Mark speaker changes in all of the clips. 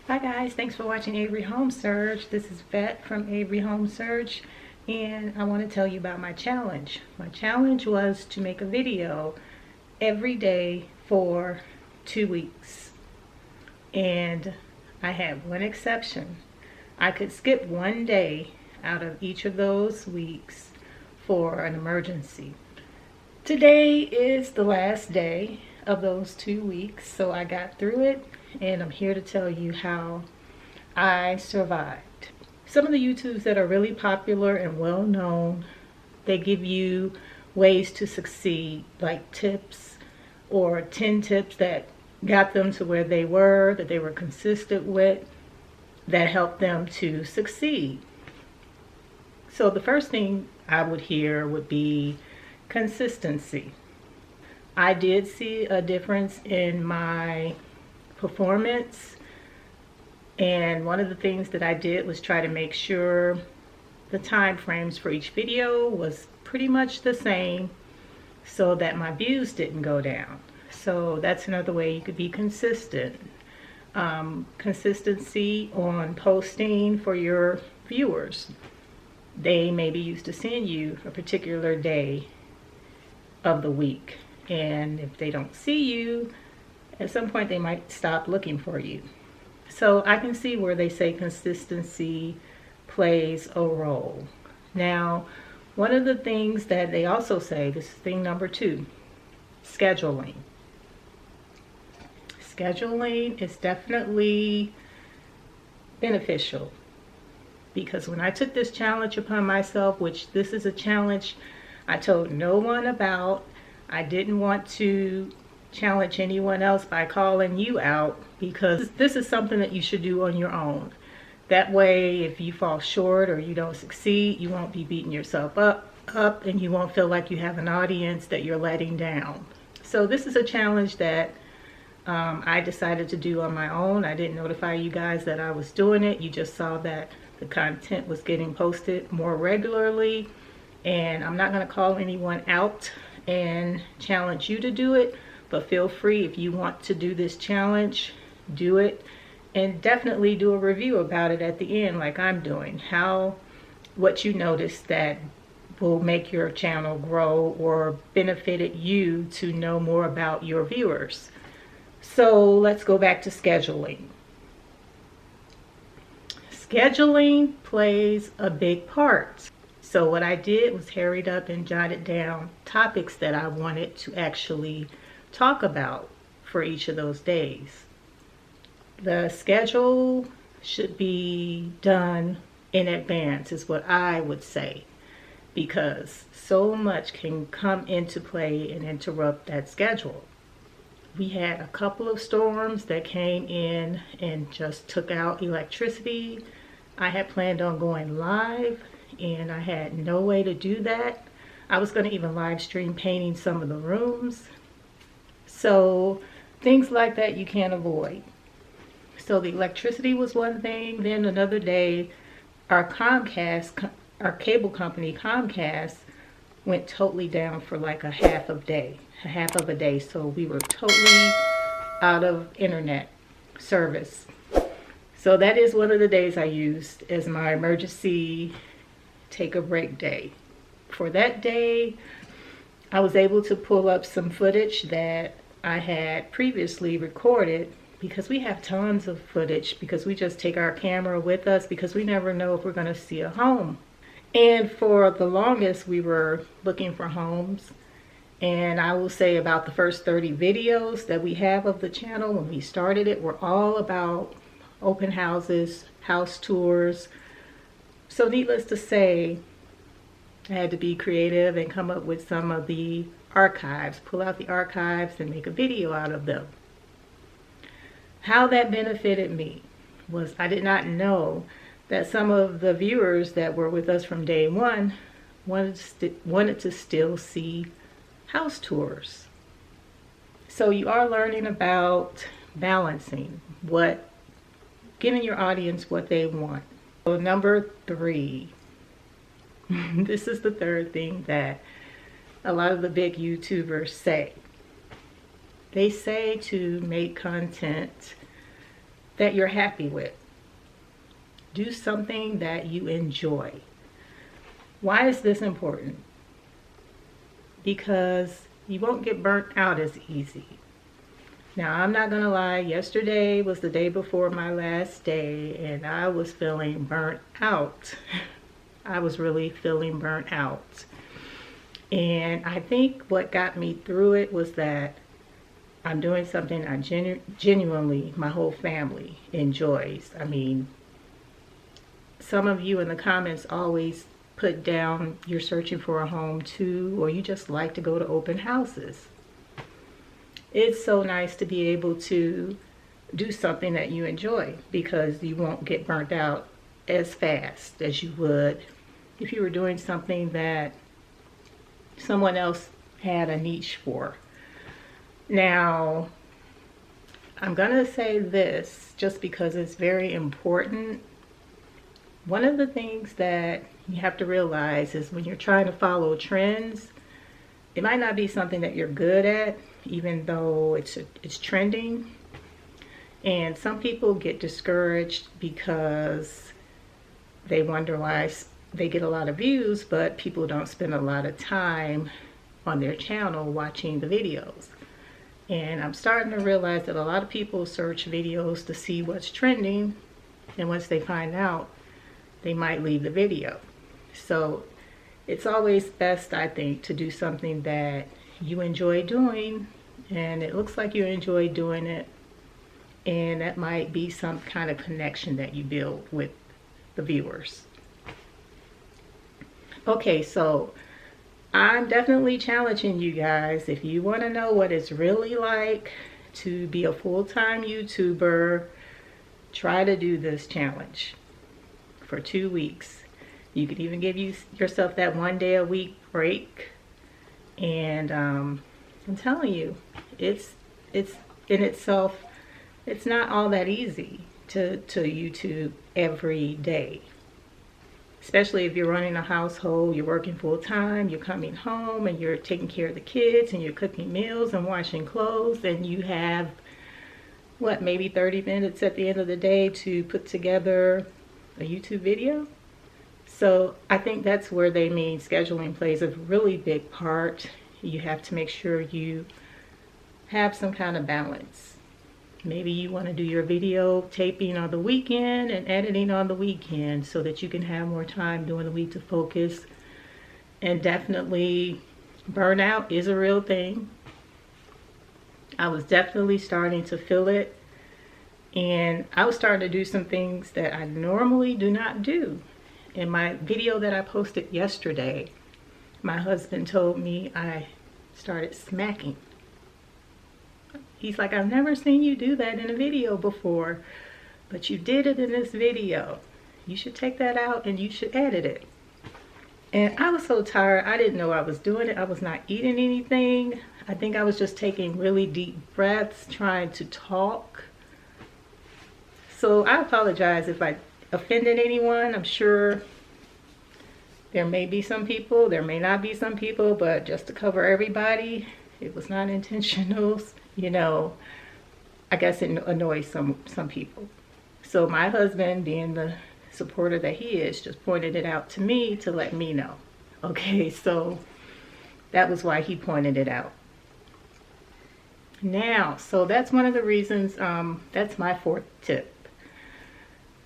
Speaker 1: Hi guys, thanks for watching Avery Home Search. This is Vet from Avery Home Search, and I want to tell you about my challenge. My challenge was to make a video every day for 2 weeks, and I had one exception. I could skip one day out of each of those weeks for an emergency. Today is the last day of those 2 weeks, so I got through it, and I'm here to tell you how I survived. Some of the YouTubes that are really popular and well known, they give you ways to succeed, like tips or 10 tips that got them to where they were, that they were consistent with, that helped them to succeed. So the first thing I would hear would be consistency. I did see a difference in my performance, and one of the things that I did was try to make sure the time frames for each video was pretty much the same so that my views didn't go down. So that's another way you could be consistent. Consistency on posting for your viewers. They may be used to seeing you a particular day of the week, and if they don't see you, at some point they might stop looking for you. So I can see where they say consistency plays a role. Now, one of the things that they also say, this is thing number 2, scheduling. Scheduling is definitely beneficial, because when I took this challenge upon myself, which this is a challenge I told no one about, I didn't want to challenge anyone else by calling you out, because this is something that you should do on your own. That way, if you fall short or you don't succeed, you won't be beating yourself up and you won't feel like you have an audience that you're letting down. So this is a challenge that I decided to do on my own. I didn't notify you guys that I was doing it. You just saw that the content was getting posted more regularly, and I'm not going to call anyone out and challenge you to do it, but feel free, if you want to do this challenge, do it, and definitely do a review about it at the end, like I'm doing. What you noticed that will make your channel grow or benefited you to know more about your viewers. So let's go back to scheduling. Scheduling plays a big part. So what I did was hurried up and jotted down topics that I wanted to actually talk about for each of those days. The schedule should be done in advance, is what I would say, because so much can come into play and interrupt that schedule. We had a couple of storms that came in and just took out electricity. I had planned on going live, and I had no way to do that. I was going to even live stream painting some of the rooms. So things like that you can't avoid. So the electricity was one thing. Then another day, our cable company Comcast went totally down for like a half of a day. So we were totally out of internet service. So that is one of the days I used as my emergency take a break day. For that day, I was able to pull up some footage that I had previously recorded, because we have tons of footage, because we just take our camera with us, because we never know if we're going to see a home. And for the longest, we were looking for homes. And I will say about the first 30 videos that we have of the channel when we started it were all about open houses, house tours. So needless to say, I had to be creative and come up with some of the archives, pull out the archives and make a video out of them. How that benefited me was I did not know that some of the viewers that were with us from day one wanted to still see house tours. So you are learning about balancing, giving your audience what they want. So number 3, this is the third thing that a lot of the big YouTubers say. They say to make content that you're happy with. Do something that you enjoy. Why is this important? Because you won't get burnt out as easy. Now, I'm not gonna lie, yesterday was the day before my last day and I was feeling burnt out. I was really feeling burnt out. And I think what got me through it was that I'm doing something I genuinely, my whole family enjoys. I mean, some of you in the comments always put down you're searching for a home too, or you just like to go to open houses. It's so nice to be able to do something that you enjoy, because you won't get burnt out as fast as you would if you were doing something that someone else had a niche for. Now, I'm gonna say this just because it's very important. One of the things that you have to realize is when you're trying to follow trends, it might not be something that you're good at, even though it's trending. And some people get discouraged because they wonder why they get a lot of views, but people don't spend a lot of time on their channel watching the videos. And I'm starting to realize that a lot of people search videos to see what's trending, and once they find out, they might leave the video. So it's always best, I think, to do something that you enjoy doing, and it looks like you enjoy doing it, and that might be some kind of connection that you build with the viewers. Okay, so I'm definitely challenging you guys. If you want to know what it's really like to be a full-time YouTuber, try to do this challenge for 2 weeks. You can even give yourself that 1 day a week break. And I'm telling you, it's in itself, it's not all that easy to YouTube every day. Especially if you're running a household, you're working full time, you're coming home and you're taking care of the kids and you're cooking meals and washing clothes, and you have, what, maybe 30 minutes at the end of the day to put together a YouTube video. So I think that's where they mean scheduling plays a really big part. You have to make sure you have some kind of balance. Maybe you want to do your video taping on the weekend and editing on the weekend so that you can have more time during the week to focus. And definitely, burnout is a real thing. I was definitely starting to feel it. And I was starting to do some things that I normally do not do. In my video that I posted yesterday, my husband told me I started smacking. He's like, I've never seen you do that in a video before, but you did it in this video. You should take that out and you should edit it. And I was so tired, I didn't know I was doing it. I was not eating anything. I think I was just taking really deep breaths, trying to talk. So I apologize if I offended anyone. I'm sure there may be some people, there may not be some people, but just to cover everybody, it was not intentional. You know, I guess it annoys some people. So my husband, being the supporter that he is, just pointed it out to me to let me know. Okay, so that was why he pointed it out. Now, so that's one of the reasons, that's my fourth tip.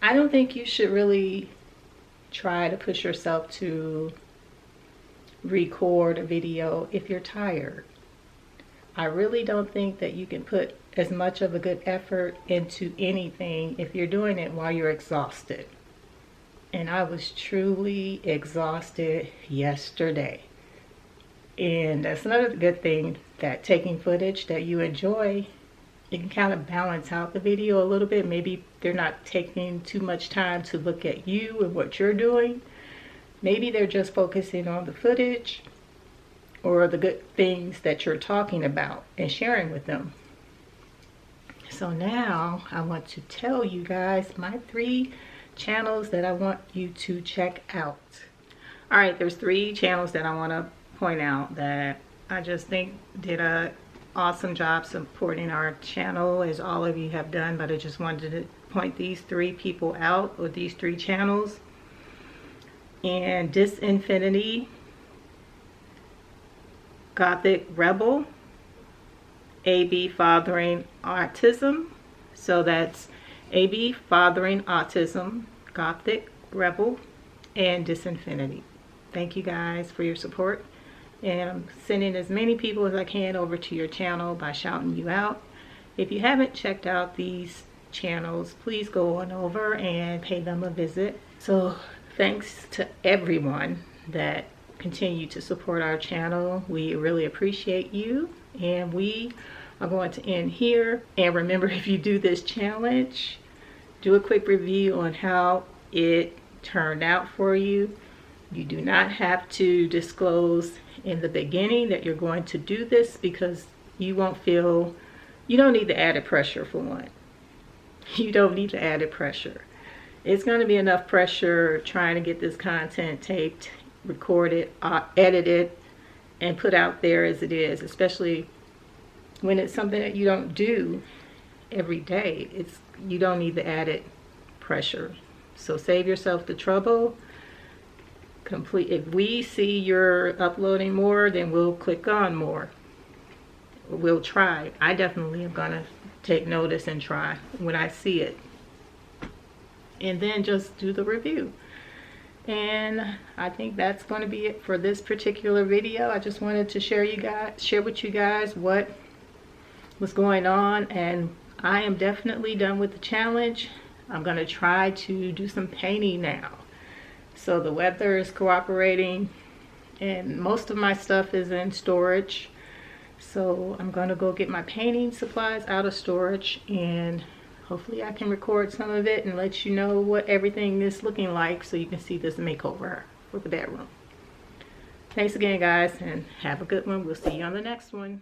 Speaker 1: I don't think you should really try to push yourself to record a video if you're tired. I really don't think that you can put as much of a good effort into anything if you're doing it while you're exhausted. And I was truly exhausted yesterday. And that's another good thing, that taking footage that you enjoy, it can kind of balance out the video a little bit. Maybe they're not taking too much time to look at you and what you're doing. Maybe they're just focusing on the footage or the good things that you're talking about and sharing with them. So now I want to tell you guys my 3 channels that I want you to check out. All right, there's 3 channels that I want to point out that I just think did a awesome job supporting our channel, as all of you have done, but I just wanted point these three people out, or these three channels. And Disinfinity, Gothic Rebel, AB Fathering Autism. So that's AB Fathering Autism, Gothic Rebel, and Disinfinity. Thank you guys for your support. And I'm sending as many people as I can over to your channel by shouting you out. If you haven't checked out these channels, please go on over and pay them a visit. So thanks to everyone that continue to support our channel. We really appreciate you, and we are going to end here. And remember, if you do this challenge, do a quick review on how it turned out for you. You do not have to disclose in the beginning that you're going to do this, because you won't feel, you don't need the added pressure for one. You don't need the added pressure. It's going to be enough pressure trying to get this content taped, recorded, edited, and put out there as it is, especially when it's something that you don't do every day. You don't need the added pressure. So save yourself the trouble. If we see you're uploading more, then we'll click on more. We'll try. I definitely am gonna take notice and try when I see it, and then just do the review. And I think that's going to be it for this particular video. I just wanted to share with you guys what was going on, and I am definitely done with the challenge. I'm going to try to do some painting now. So the weather is cooperating, and most of my stuff is in storage. So I'm going to go get my painting supplies out of storage, and hopefully I can record some of it and let you know what everything is looking like, so you can see this makeover for the bedroom. Thanks again, guys, and have a good one. We'll see you on the next one.